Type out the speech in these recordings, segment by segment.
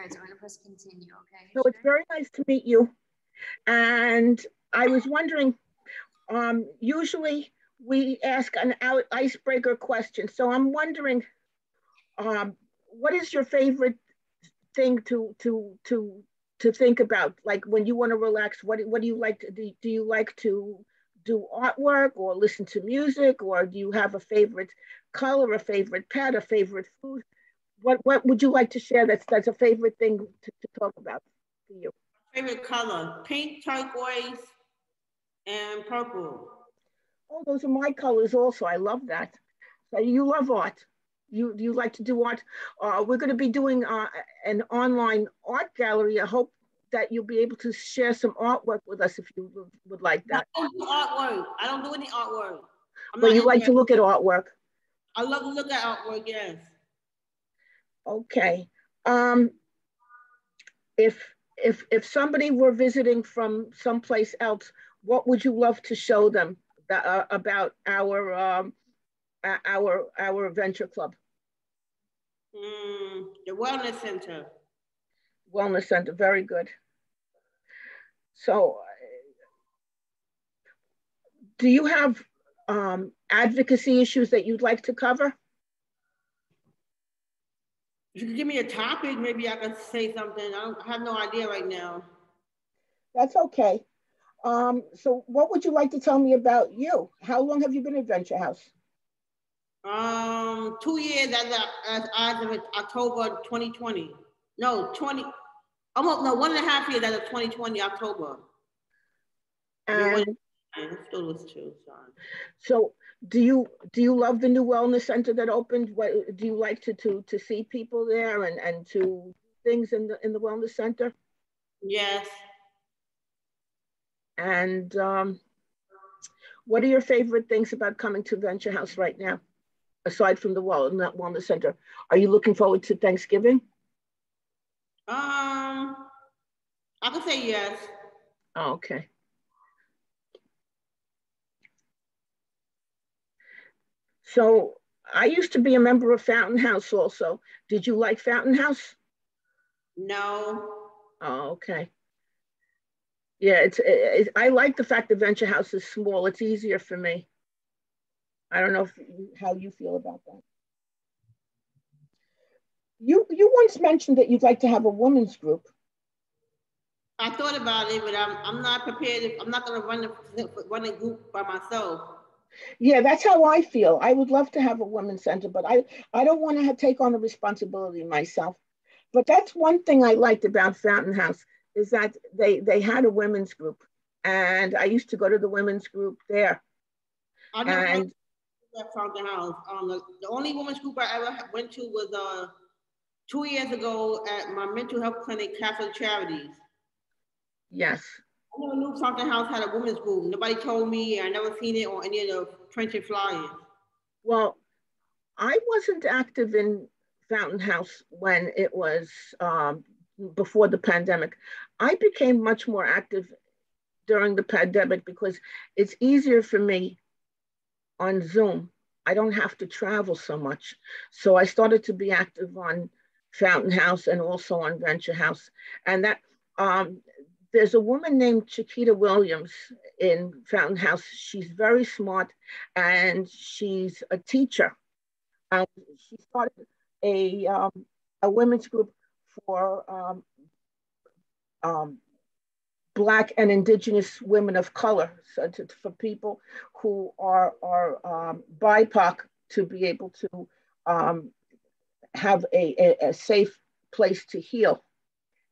All right, so we're gonna press continue, okay? So it's very nice to meet you. And I was wondering, usually we ask an icebreaker question. So I'm wondering, what is your favorite thing to think about? Like when you want to relax, what do you like to do? Do you like to do artwork or listen to music, or do you have a favorite color, a favorite pet, a favorite food? What would you like to share that's a favorite thing to talk about for you? Favorite color: pink, turquoise, and purple. Oh, those are my colors also. I love that. So you love art. You like to do art. We're going to be doing an online art gallery. I hope that you'll be able to share some artwork with us if you would like that. I don't do artwork. I don't do any artwork. But you like to look at artwork. I love to look at artwork, yes. Okay. If somebody were visiting from someplace else, what would you love to show them about our venture club? The wellness center. Wellness center, very good. So, do you have advocacy issues that you'd like to cover? If you could give me a topic, maybe I could say something. I have no idea right now. That's okay. So what would you like to tell me about you? How long have you been at Venture House? 2 years as of October 2020. No, 20, almost, no, 1.5 years as of 2020, October. And still was 2, sorry. So do you love the new wellness center that opened? What do you like to see people there and to things in the wellness center? Yes. And what are your favorite things about coming to Venture House right now, aside from the wellness center? Are you looking forward to Thanksgiving? I could say yes. Oh, okay. So I used to be a member of Fountain House also. Did you like Fountain House? No. Oh, okay. Yeah, I like the fact that Venture House is small. It's easier for me. I don't know how you feel about that. You once mentioned that you'd like to have a women's group. I thought about it, but I'm not prepared. I'm not going to run a group by myself. Yeah, that's how I feel. I would love to have a women's center, but I don't want to take on the responsibility myself. But that's one thing I liked about Fountain House is that they had a women's group, and I used to go to the women's group there. I never at Fountain House. The only women's group I ever went to was 2 years ago at my mental health clinic, Catholic Charities. Yes. I never knew Fountain House had a women's group. Nobody told me. I never seen it on any of the printed flyers. Well, I wasn't active in Fountain House when it was before the pandemic. I became much more active during the pandemic because it's easier for me on Zoom. I don't have to travel so much. So I started to be active on Fountain House and also on Venture House. And that there's a woman named Chiquita Williams in Fountain House. She's very smart and she's a teacher. And she started a women's group for Black and Indigenous women of color, so for people who are BIPOC to be able to have a safe place to heal.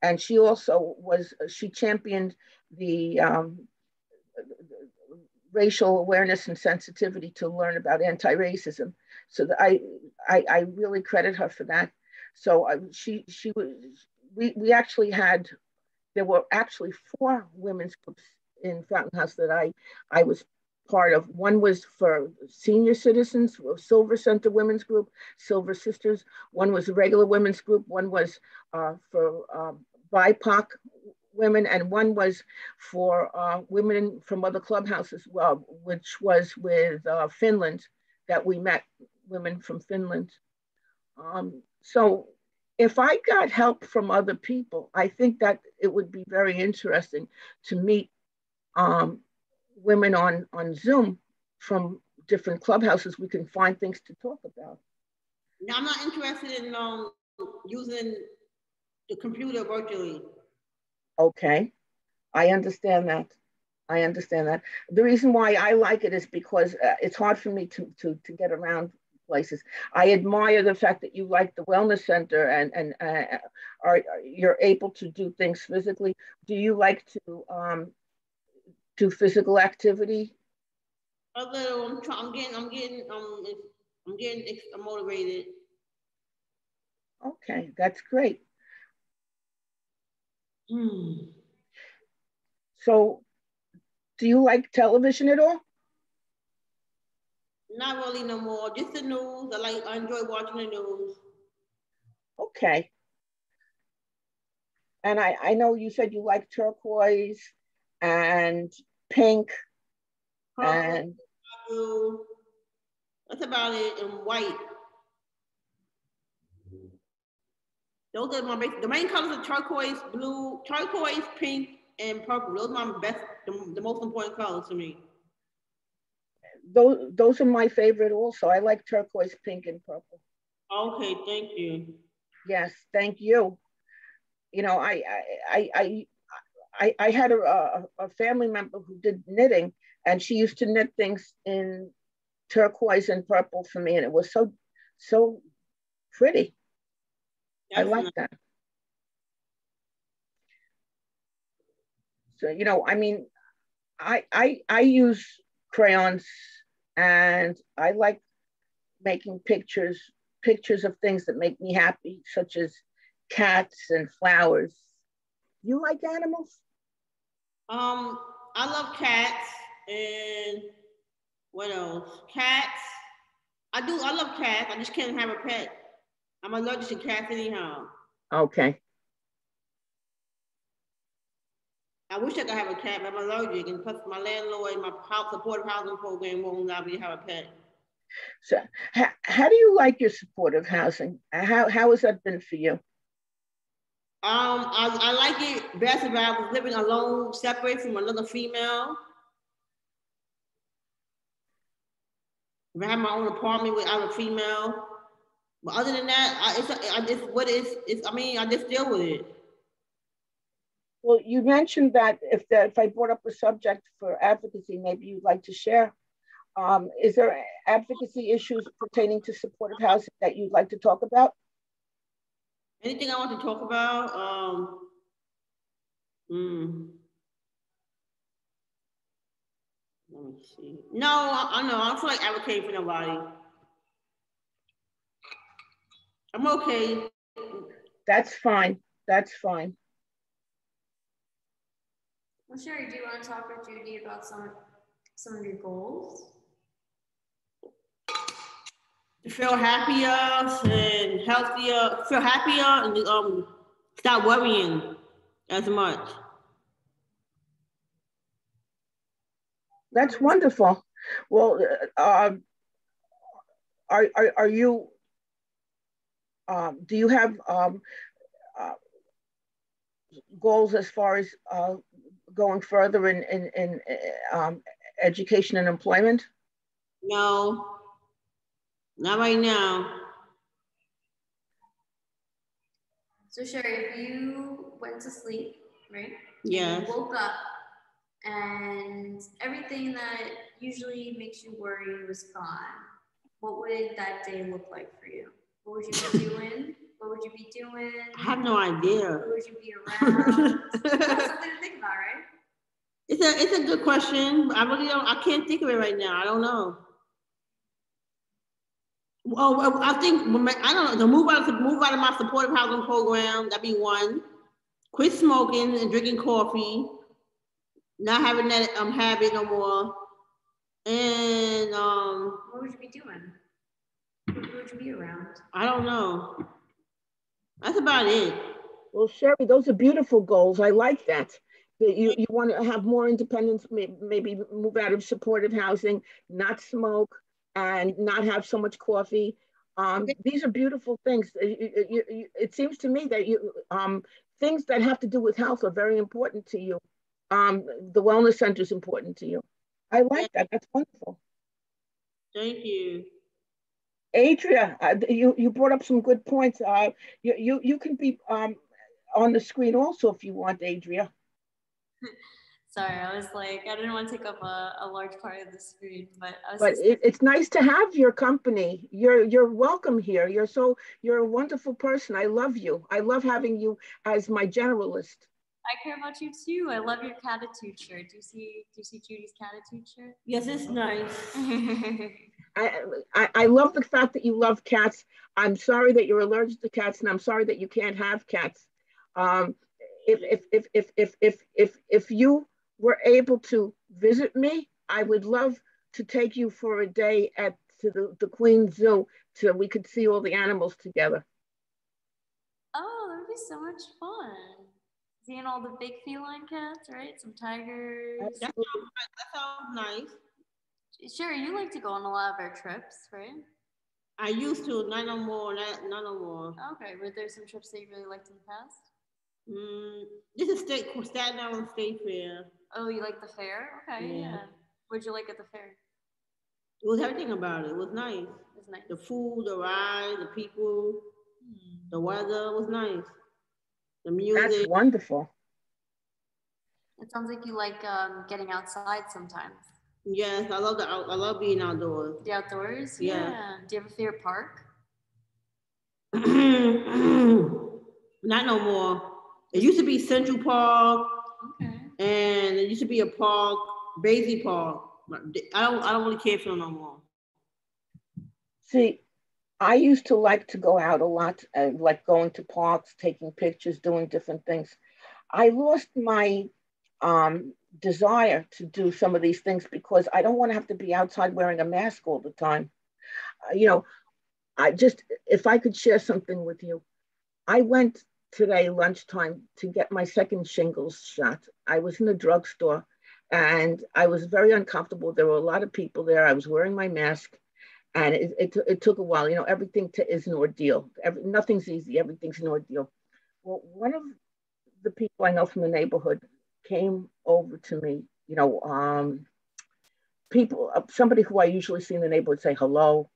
And she also she championed the racial awareness and sensitivity to learn about anti-racism. So that I really credit her for that. So we actually had, there were actually 4 women's groups in Fountain House that I was part of. One was for senior citizens, Silver Center Women's Group, Silver Sisters. One was a regular women's group. One was for BIPOC women, and one was for women from other clubhouses, which was with Finland, that we met women from Finland. So if I got help from other people, I think that it would be very interesting to meet um, women on Zoom from different clubhouses. We can find things to talk about. Now, I'm not interested in using the computer virtually. Okay, I understand that. I understand that. The reason why I like it is because it's hard for me to get around places. I admire the fact that you like the wellness center and you're able to do things physically. Do you like to do physical activity? A little. I'm getting motivated. Okay, that's great. So, do you like television at all? Not really no more. Just the news. I enjoy watching the news. Okay. And I know you said you like turquoise and pink. Purple, and blue. That's about it. And white. Those are the main colors are turquoise, blue, turquoise, pink, and purple. Those are my best, the most important colors to me. those are my favorite also. I like turquoise, pink, and purple. Okay, thank you. Yes, thank you. You know, I had a family member who did knitting, and she used to knit things in turquoise and purple for me, and it was so pretty. I like that. So, you know, I mean, I use crayons, and I like making pictures of things that make me happy, such as cats and flowers. You like animals? I love cats and what else? Cats. I do. I love cats. I just can't have a pet. I'm allergic to cats anyhow. Okay. I wish I could have a cat, but I'm allergic, and plus my landlord and my supportive housing program won't allow me to have a pet. So, how do you like your supportive housing? How has that been for you? I like it best if I was living alone, separate from another female. If I had my own apartment with other female. But other than that, I just deal with it. Well, you mentioned that if I brought up a subject for advocacy, maybe you'd like to share. Is there advocacy issues pertaining to supportive housing that you'd like to talk about? Anything I want to talk about? Let me see. No, I know. I don't feel like advocating for nobody. I'm okay. That's fine. That's fine. Well, Sherry, do you want to talk with Judy about some of your goals? To feel happier and healthier, feel happier and stop worrying as much. That's wonderful. Well, are you? Do you have goals as far as going further in education and employment? No, not right now. So Sherry, if you went to sleep, right? Yes. You woke up and everything that usually makes you worry was gone, what would that day look like for you? What would you be doing? What would you be doing? I have no idea. Who would you be around? That's something to think about, right? It's a good question. I can't think of it right now. I don't know. Well, I think I don't know. To move out of my supportive housing program, that'd be one. Quit smoking and drinking coffee. Not having that habit no more. And what would you be doing? Who would you be around? I don't know. That's about it. Well, Sherry, those are beautiful goals. I like that. You want to have more independence, maybe move out of supportive housing, not smoke, and not have so much coffee. These are beautiful things. It seems to me that things that have to do with health are very important to you. The wellness center is important to you. I Yeah, like that. That's wonderful. thank you. Adria, you brought up some good points. You can be on the screen also if you want, Adria. Sorry, I was like, I didn't want to take up a large part of the screen, but I was But just it's nice to have your company. You're welcome here. You're a wonderful person. I love you. I love having you as my generalist. I care about you too. I love your catitude shirt. Do you see Judy's catitude shirt? Yes, it's nice. I love the fact that you love cats. I'm sorry that you're allergic to cats, and I'm sorry that you can't have cats. Um, if you were able to visit me, I would love to take you for a day at to the Queen Zoo so we could see all the animals together. Oh, that would be so much fun. Seeing all the big feline cats, right? Some tigers. Absolutely. That sounds nice. Sure, you like to go on a lot of our trips, right? I used to, not no more, not no more. Okay, were there some trips that you really liked in the past? Mm, this is Staten Island State Fair. Oh, you like the fair? Okay, Yeah. yeah. What'd you like at the fair? It was everything about it. It was nice. It was nice. The food, the ride, the people, the weather was nice. The That's music. wonderful. It sounds like you like getting outside sometimes. Yes, I love being outdoors. The outdoors? Yeah. Yeah. Do you have a favorite park? Not no more. It used to be Central Park, Okay. and it used to be a park, Basie Park. I don't really care for it no more. See, I used to like to go out a lot, like going to parks, taking pictures, doing different things. I lost my desire to do some of these things because I don't want to have to be outside wearing a mask all the time. You know, I just, if I could share something with you, I went today lunchtime to get my second shingles shot. I was in a drugstore and I was very uncomfortable. There were a lot of people there. I was wearing my mask and it took a while. Everything is an ordeal. Nothing's easy. Everything's an ordeal. Well, one of the people I know from the neighborhood came over to me. Somebody who I usually see in the neighborhood say hello,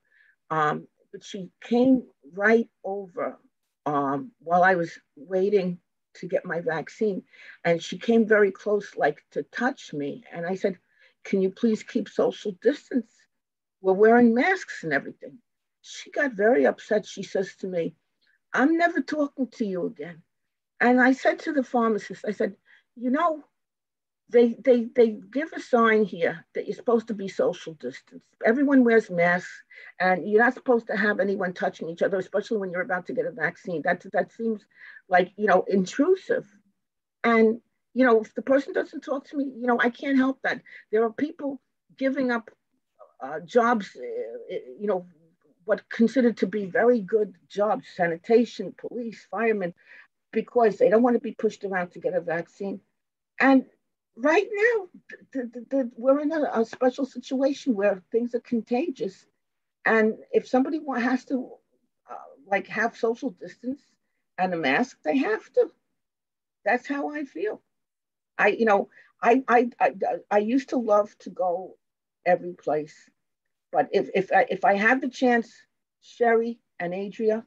but she came right over while I was waiting to get my vaccine, and she came very close, like to touch me. And I said, "Can you please keep social distance? We're wearing masks and everything." She got very upset. She says to me, "I'm never talking to you again." And I said to the pharmacist, I said, you know, they give a sign here that you're supposed to be social distance. Everyone wears masks, and you're not supposed to have anyone touching each other, especially when you're about to get a vaccine. That seems like intrusive. And if the person doesn't talk to me, I can't help that. There are people giving up jobs, what considered to be very good jobs, sanitation, police, firemen, because they don't want to be pushed around to get a vaccine. And right now, we're in a special situation where things are contagious. And if somebody has to like have social distance and a mask, they have to. That's how I feel. I, you know, I used to love to go every place, but if I had the chance, Sherry and Adria,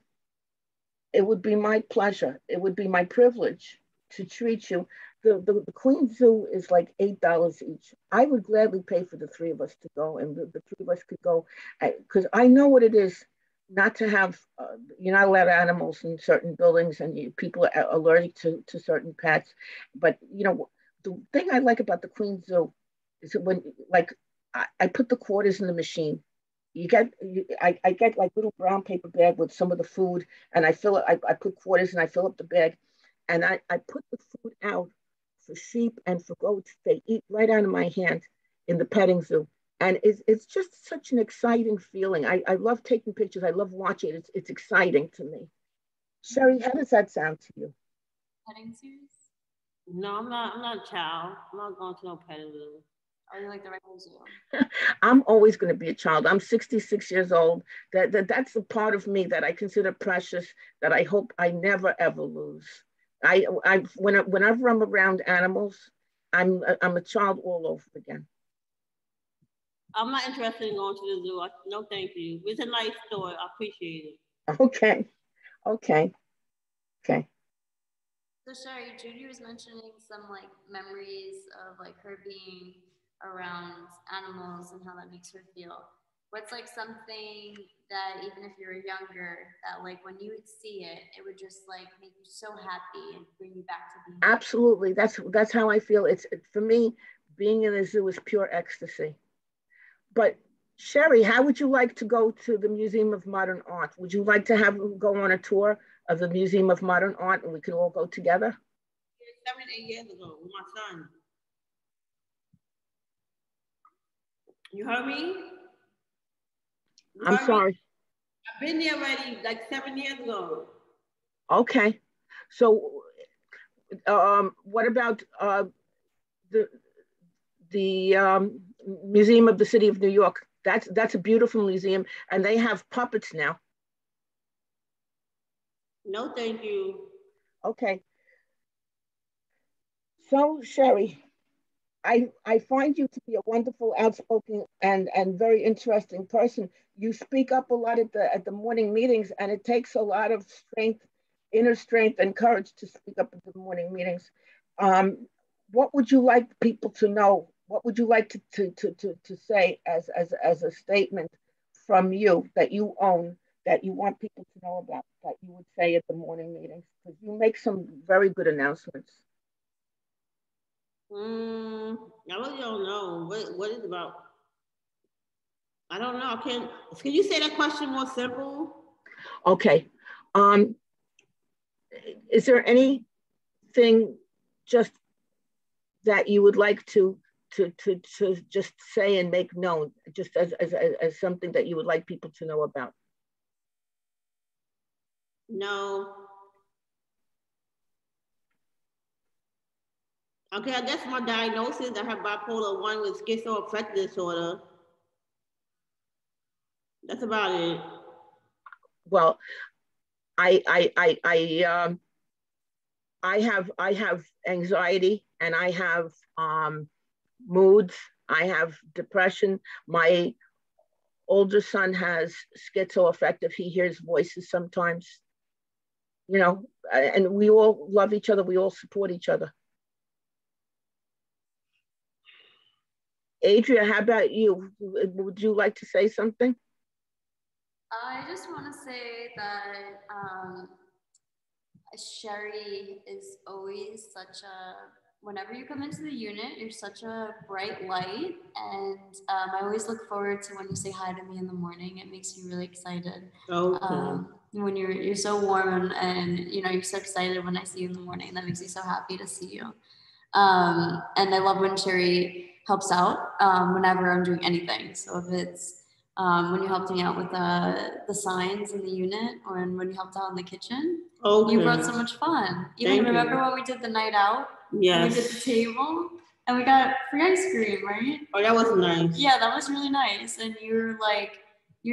it would be my pleasure. It would be my privilege to treat you. The Queen Zoo is like $8 each. I would gladly pay for the three of us to go, and the three of us could go because I know what it is not to have. You're not allowed animals in certain buildings, and people are allergic to certain pets. But the thing I like about the Queen Zoo is that when like I put the quarters in the machine. I get like little brown paper bag with some of the food, and I fill it. I put quarters and I fill up the bag, and I put the food out for sheep and for goats. They eat right out of my hand in the petting zoo, and it's just such an exciting feeling. I love taking pictures. I love watching it. It's exciting to me. Sherry, how does that sound to you? Petting zoos? No, I'm not a child. I'm not going to no petting zoo. Or you like the regular zoo? I'm always going to be a child. I'm 66 years old. That's a part of me that I consider precious, that I hope I never ever lose. Whenever I'm around animals, I'm a child all over again. I'm not interested in going to the zoo. No, thank you. It's a nice store. I appreciate it. Okay, okay, okay. So Sherry, Judy was mentioning some like memories of like her being around animals and how that makes her feel. What's like something that even if you were younger, that like when you would see it, it would just like make you so happy and bring you back to being. Absolutely. That's how I feel. For me, being in a zoo is pure ecstasy. But Sherry, how would you like to go to the Museum of Modern Art? Would you like to go on a tour of the Museum of Modern Art and we can all go together? 7, 8 years ago with my son. You heard me? I'm sorry. I've been there already like 7 years ago. Okay. So what about the Museum of the City of New York? That's a beautiful museum, and they have puppets now. No, thank you. Okay. So Sherry, I find you to be a wonderful, outspoken, and very interesting person. You speak up a lot at the morning meetings, and it takes a lot of strength, inner strength, and courage to speak up at the morning meetings. What would you like people to know? What would you like to say as a statement from you that you own, that you want people to know about, that you would say at the morning meetings? Because you make some very good announcements. I really don't know. What is it about? I don't know. Can you say that question more simple? Okay. Is there anything just that you would like to just say and make known, just as something that you would like people to know about? No. Okay, I guess my diagnosis, I have bipolar 1 with schizoaffective disorder. That's about it. Well, I have anxiety, and I have moods. I have depression. My older son has schizoaffective. He hears voices sometimes, and we all love each other. We all support each other. Adria, how about you? Would you like to say something? I just want to say that Sherry is always whenever you come into the unit, you're such a bright light. And I always look forward to when you say hi to me in the morning. It makes me really excited. Okay. When you're so warm and you're so excited when I see you in the morning. That makes me so happy to see you. And I love when Sherry helps out whenever I'm doing anything. So if it's when you helped me out with the signs in the unit, or when you helped out in the kitchen, you brought so much fun. Even remember when we did the night out? Yes. We did the table and we got free ice cream, right? Oh, that was nice. Yeah, that was really nice. And you're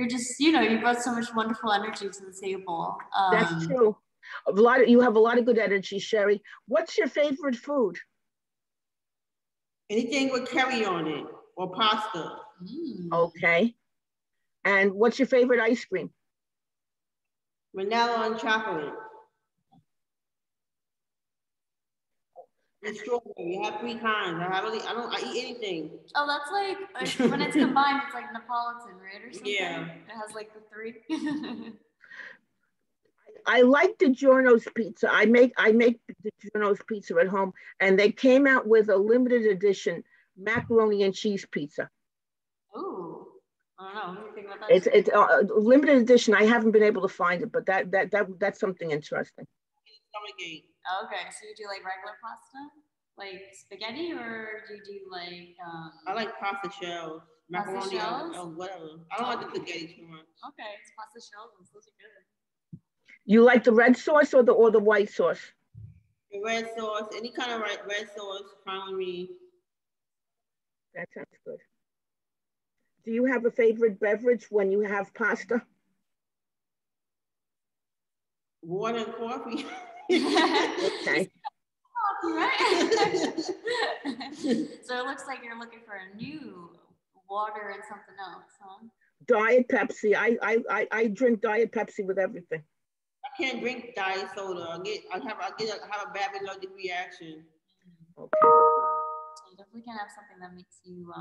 just, you brought so much wonderful energy to the table. That's true. You have a lot of good energy, Sherry. What's your favorite food? Anything with curry on it or pasta. Okay. And what's your favorite ice cream? Vanilla and chocolate. And strawberry. You have 3 kinds. I eat anything. Oh, that's like when it's combined, it's like Neapolitan, right? Or something. Yeah. It has like the 3. I like DiGiorno's pizza. I make DiGiorno's pizza at home, and they came out with a limited edition macaroni and cheese pizza. Ooh, I don't know. What do you think about that? It's a limited edition. I haven't been able to find it, but that's something interesting. Okay, so you do like regular pasta, like spaghetti, or do you do like? I like pasta shells, macaroni or whatever. I don't like the spaghetti too much. Okay, it's pasta shells. Those are good. You like the red sauce or the white sauce? The red sauce, any kind of red sauce, fine with me. That sounds good. Do you have a favorite beverage when you have pasta? Water and coffee. Okay. Right? So it looks like you're looking for a new water and something else, huh? Diet Pepsi. I drink Diet Pepsi with everything. I can't drink diet soda. I have a bad allergic reaction. Okay. So you definitely can have something that makes you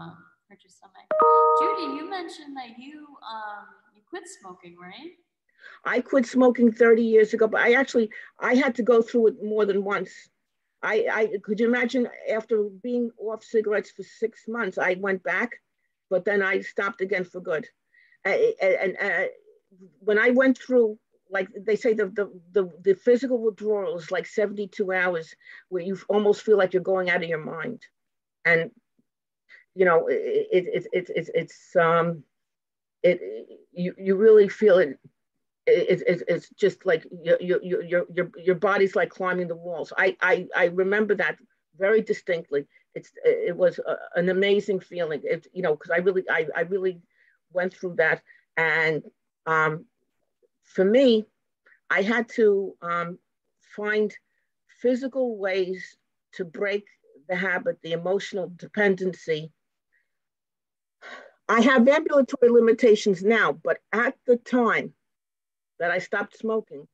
hurt your stomach. Judy, you mentioned that you quit smoking, right? I quit smoking 30 years ago, but I had to go through it more than once. I could you imagine after being off cigarettes for 6 months, I went back, but then I stopped again for good. And when I went through, like they say, the physical withdrawal is like 72 hours, where you almost feel like you're going out of your mind, and it you really feel it. It's just like your body's like climbing the walls. I remember that very distinctly. It was an amazing feeling. Because I really went through that, and um, for me, I had to find physical ways to break the habit, the emotional dependency. I have ambulatory limitations now, but at the time that I stopped smoking,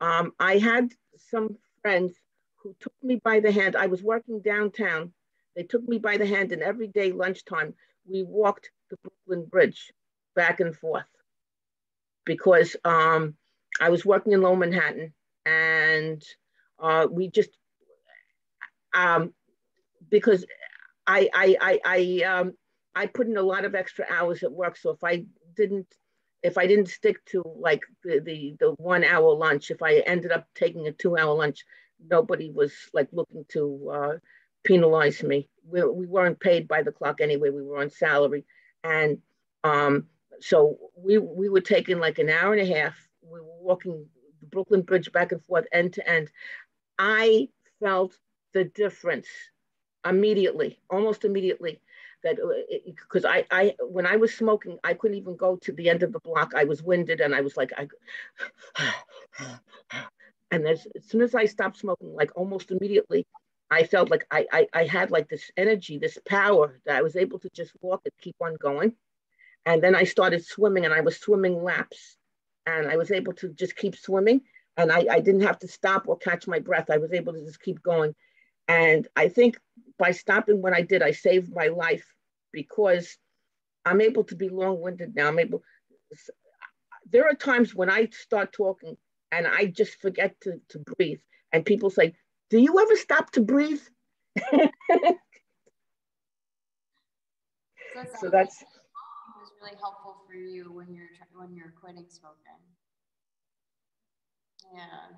I had some friends who took me by the hand. I was working downtown. They took me by the hand, and every day lunchtime, we walked the Brooklyn Bridge back and forth because I was working in Lower Manhattan, and we just um, because I put in a lot of extra hours at work. So didn't if I didn't stick to like the 1 hour lunch, if I ended up taking a 2 hour lunch, nobody was like looking to penalize me. We weren't paid by the clock anyway. We were on salary, and um, so we were taking like an hour and a half. We were walking the Brooklyn Bridge back and forth, end to end. I felt the difference immediately, almost immediately. That because when I was smoking, I couldn't even go to the end of the block. I was winded, and I was like, and as soon as I stopped smoking, like almost immediately, I felt like I had like this energy, this power that I was able to just walk and keep on going. And then I started swimming, and I was swimming laps, and I was able to just keep swimming, and I didn't have to stop or catch my breath. I was able to just keep going. And I think by stopping when I did, I saved my life because I'm able to be long-winded now. There are times when I start talking and I just forget to breathe. And people say, do you ever stop to breathe? So that's it was really helpful for you when you're quitting smoking. Yeah.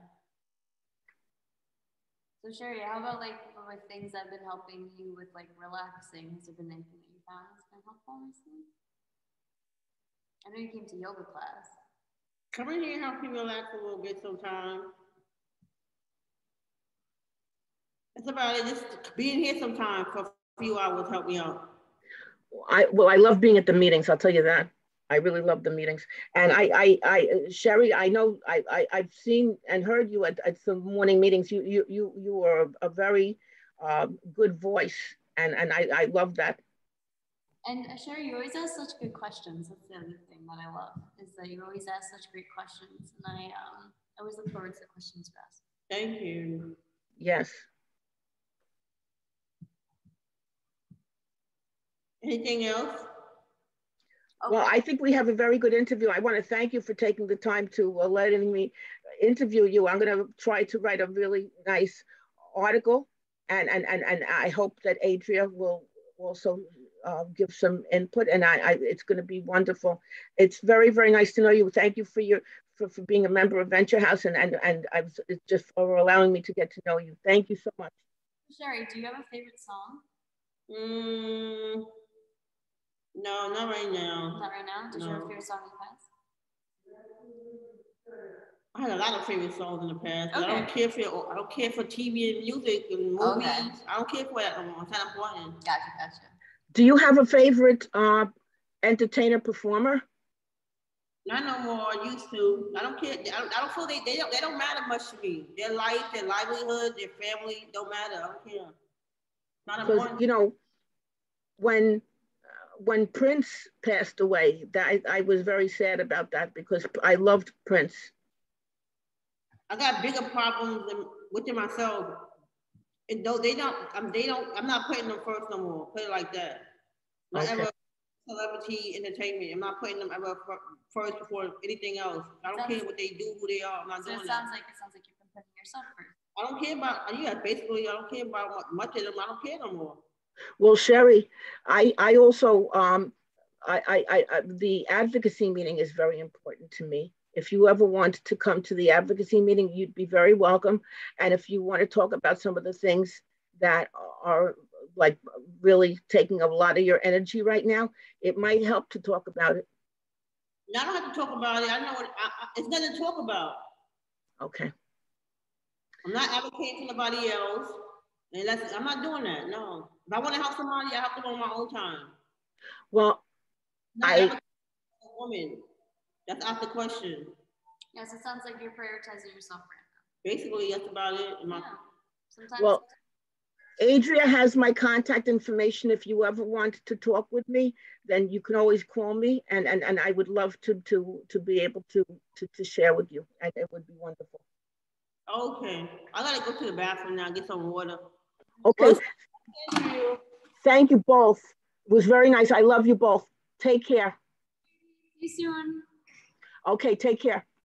So Sherri, how about like with things that have been helping you with like relaxing? Has there been anything that you found that's been helpful recently? I know you came to yoga class. Come in here and help me relax a little bit sometimes. That's about it. Just being here sometimes for a few hours help me out. I love being at the meetings. I'll tell you that. I really love the meetings. And Sherri, I know I've seen and heard you at some morning meetings. You are a very good voice, and I love that. And Sherri, you always ask such good questions. That's the other thing that I love is that you always ask such great questions, and I always look forward to the questions you ask. Thank you. Yes. Anything else? Okay. Well, I think we have a very good interview. I want to thank you for taking the time to letting me interview you. I'm going to try to write a really nice article, and I hope that Adria will also give some input. And it's going to be wonderful. It's very, very nice to know you. Thank you for being a member of Venture House, and I was just for allowing me to get to know you. Thank you so much. Sherri, do you have a favorite song? No, not right now. Not right now? Did you have a favorite song in the past? I had a lot of favorite songs in the past, but okay. I don't care for TV and music and movies. Okay. I don't care for that no more. It's not important. Gotcha. Do you have a favorite entertainer performer? Not no more. I used to. I don't care. I don't feel they don't matter much to me. Their life, their livelihood, their family don't matter. I don't care. Not Because important. you know, when Prince passed away, that I was very sad about that because I loved Prince. I got bigger problems within myself. And though they don't, I'm not putting them first no more. Put it like that. Not Okay. ever celebrity entertainment. I'm not putting them ever first before anything else. I don't care what they do, who they are. I'm not doing that. It sounds like you've been putting yourself first. I don't care about, yeah, basically, I don't care about much of them. I don't care no more. Well, Sherri, I also the advocacy meeting is very important to me. If you ever want to come to the advocacy meeting, you'd be very welcome. And if you want to talk about some of the things that are like really taking a lot of your energy right now, it might help to talk about it. I don't have to talk about it. I know it's nothing to talk about. Okay. I'm not advocating for nobody else. Unless I'm not doing that. No. If I want to help somebody, I have to go on my own time. Well, a woman. That's out the question. Yes, it sounds like you're prioritizing yourself right now. Basically, that's about it. Yeah. Sometimes. Well, Adria has my contact information. If you ever want to talk with me, then you can always call me, and I would love to be able to share with you, and it would be wonderful. Okay, I gotta go to the bathroom now, get some water. Okay. Thank you both. It was very nice. I love you both. Take care. See you soon. Okay, take care.